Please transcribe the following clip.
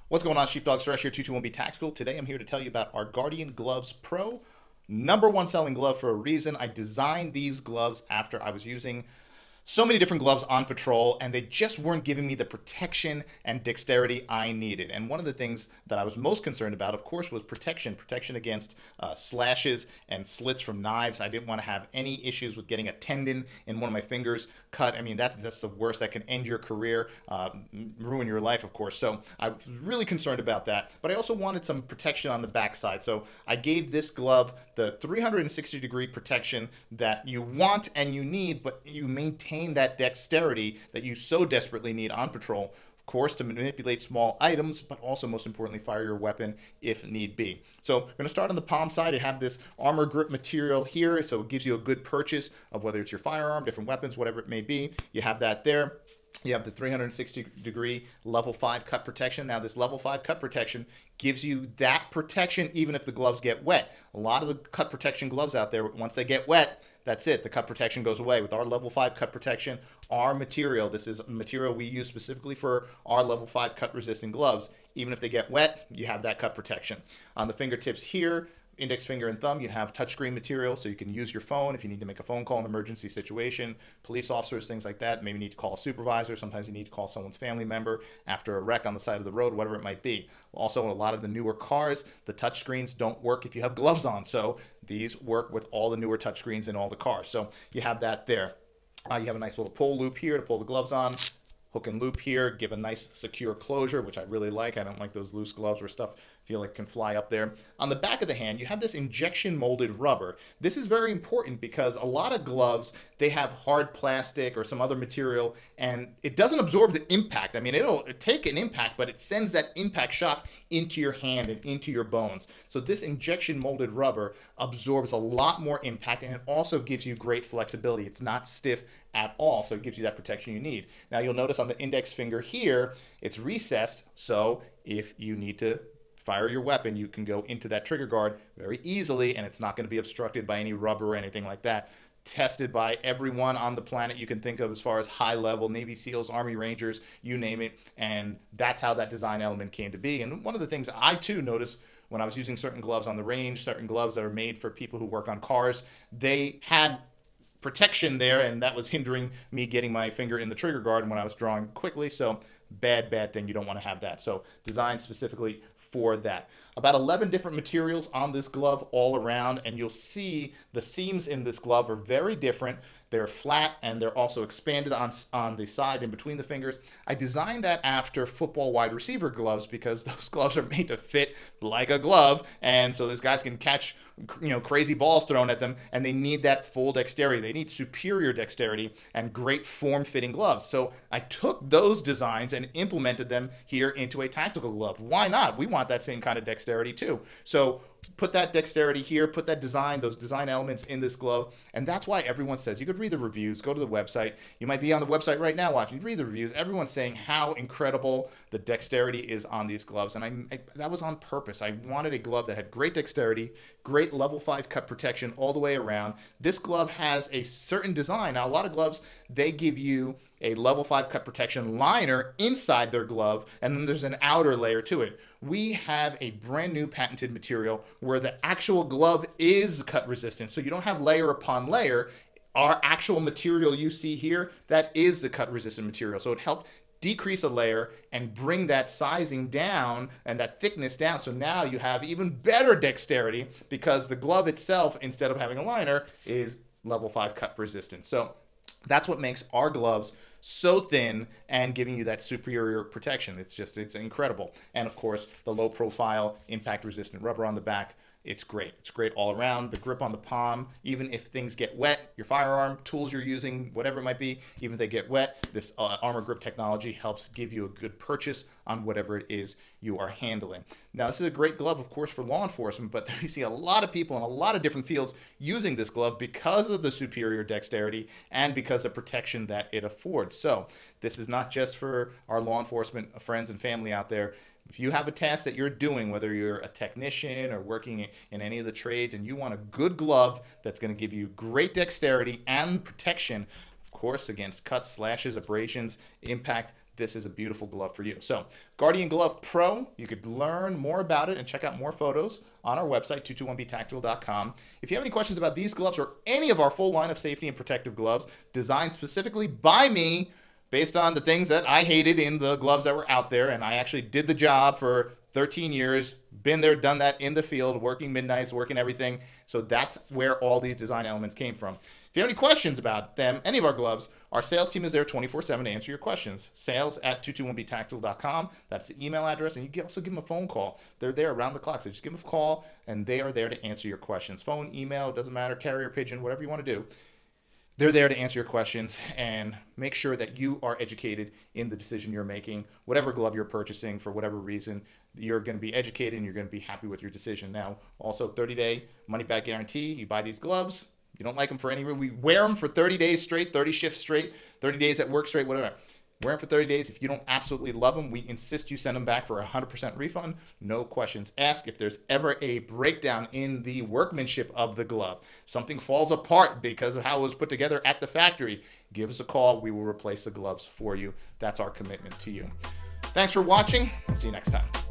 What's going on, Sheepdog Suresh here, 221B Tactical. Today I'm here to tell you about our Guardian Gloves Pro. #1 selling glove for a reason. I designed these gloves after I was using so many different gloves on patrol, and they just weren't giving me the protection and dexterity I needed. And one of the things that I was most concerned about, of course, was protection against slashes and slits from knives. I didn't want to have any issues with getting a tendon in one of my fingers cut. I mean, that's the worst. That can end your career, ruin your life, of course. So I was really concerned about that. But I also wanted some protection on the backside. So I gave this glove the 360-degree protection that you want and you need, but you maintain that dexterity that you so desperately need on patrol, of course, to manipulate small items, but also, most importantly, fire your weapon if need be. So we're going to start on the palm side. You have this armor grip material here, so it gives you a good purchase of whether it's your firearm, different weapons, whatever it may be. You have that there. You have the 360-degree level 5 cut protection. Now, this level 5 cut protection gives you that protection even if the gloves get wet. A lot of the cut protection gloves out there, once they get wet, that's it. The cut protection goes away. With our level 5 cut protection, our material, this is material we use specifically for our level 5 cut resistant gloves. Even if they get wet, you have that cut protection. On the fingertips here, index finger and thumb, you have touchscreen material, so you can use your phone if you need to make a phone call in an emergency situation. Police officers, things like that. Maybe you need to call a supervisor. Sometimes you need to call someone's family member after a wreck on the side of the road, whatever it might be. Also, a lot of the newer cars, the touchscreens don't work if you have gloves on. So these work with all the newer touchscreens in all the cars. So you have that there. You have a nice little pull loop here to pull the gloves on. Hook and loop here, give a nice secure closure, which I really like. I don't like those loose gloves where stuff feel like can fly up there. On the back of the hand, you have this injection molded rubber. This is very important because a lot of gloves, they have hard plastic or some other material, and it doesn't absorb the impact. I mean, it'll take an impact, but it sends that impact shock into your hand and into your bones. So this injection molded rubber absorbs a lot more impact, and it also gives you great flexibility. It's not stiff at all, so it gives you that protection you need. Now, you'll notice on the index finger here, it's recessed, so if you need to fire your weapon, you can go into that trigger guard very easily, and it's not going to be obstructed by any rubber or anything like that. Tested by everyone on the planet you can think of as far as high level, Navy SEALs, Army Rangers, you name it, and that's how that design element came to be. And one of the things I too noticed when I was using certain gloves on the range, certain gloves that are made for people who work on cars, they had protection there, and that was hindering me getting my finger in the trigger guard when I was drawing quickly. So bad thing. You don't want to have that. So designed specifically for that. About 11 different materials on this glove all around, and you'll see the seams in this glove are very different. They're flat and they're also expanded on the side in between the fingers. I designed that after football wide receiver gloves because those gloves are made to fit like a glove, and so those guys can catch crazy balls thrown at them, and they need that full dexterity. They need superior dexterity and great form-fitting gloves. So I took those designs and implemented them here into a tactical glove. Why not? We want that same kind of dexterity too. So put that dexterity here, put that design, those design elements in this glove, and that's why everyone says, you could read the reviews, go to the website, you might be on the website right now watching, read the reviews, everyone's saying how incredible the dexterity is on these gloves, and that was on purpose. I wanted a glove that had great dexterity, great level 5 cut protection all the way around. This glove has a certain design. Now, a lot of gloves, they give you a level 5 cut protection liner inside their glove, and then there's an outer layer to it. We have a brand new patented material where the actual glove is cut resistant, so you don't have layer upon layer. Our actual material you see here, that is the cut resistant material, so it helped decrease a layer and bring that sizing down and that thickness down. So now you have even better dexterity because the glove itself, instead of having a liner, is level 5 cut resistant. So that's what makes our gloves so thin and giving you that superior protection. It's incredible. And of course, the low profile, impact resistant rubber on the back. It's great. It's great all around. The grip on the palm, even if things get wet, your firearm, tools you're using, whatever it might be, even if they get wet, this armor grip technology helps give you a good purchase on whatever it is you are handling. Now, this is a great glove, of course, for law enforcement, but we see a lot of people in a lot of different fields using this glove because of the superior dexterity and because of protection that it affords. So this is not just for our law enforcement friends and family out there. If you have a task that you're doing, whether you're a technician or working in any of the trades, and you want a good glove that's going to give you great dexterity and protection, of course, against cuts, slashes, abrasions, impact, this is a beautiful glove for you. So Guardian Glove Pro, you could learn more about it and check out more photos on our website, 221btactical.com. If you have any questions about these gloves or any of our full line of safety and protective gloves designed specifically by me based on the things that I hated in the gloves that were out there, and I actually did the job for 13 years, been there, done that in the field, working midnights, working everything. So that's where all these design elements came from. If you have any questions about them, any of our gloves, our sales team is there 24/7 to answer your questions. sales@221btactical.com. That's the email address, and you can also give them a phone call. They're there around the clock, so just give them a call, and they are there to answer your questions. Phone, email, doesn't matter, carrier pigeon, whatever you want to do. They're there to answer your questions and make sure that you are educated in the decision you're making. Whatever glove you're purchasing, for whatever reason, you're going to be educated and you're going to be happy with your decision. Now, also 30-day money-back guarantee. You buy these gloves. You don't like them for any reason. We wear them for 30 days straight, 30 shifts straight, 30 days at work straight, whatever. Wear them for 30 days. If you don't absolutely love them, we insist you send them back for a 100% refund. No questions asked. If there's ever a breakdown in the workmanship of the glove, something falls apart because of how it was put together at the factory, give us a call. We will replace the gloves for you. That's our commitment to you. Thanks for watching. I'll see you next time.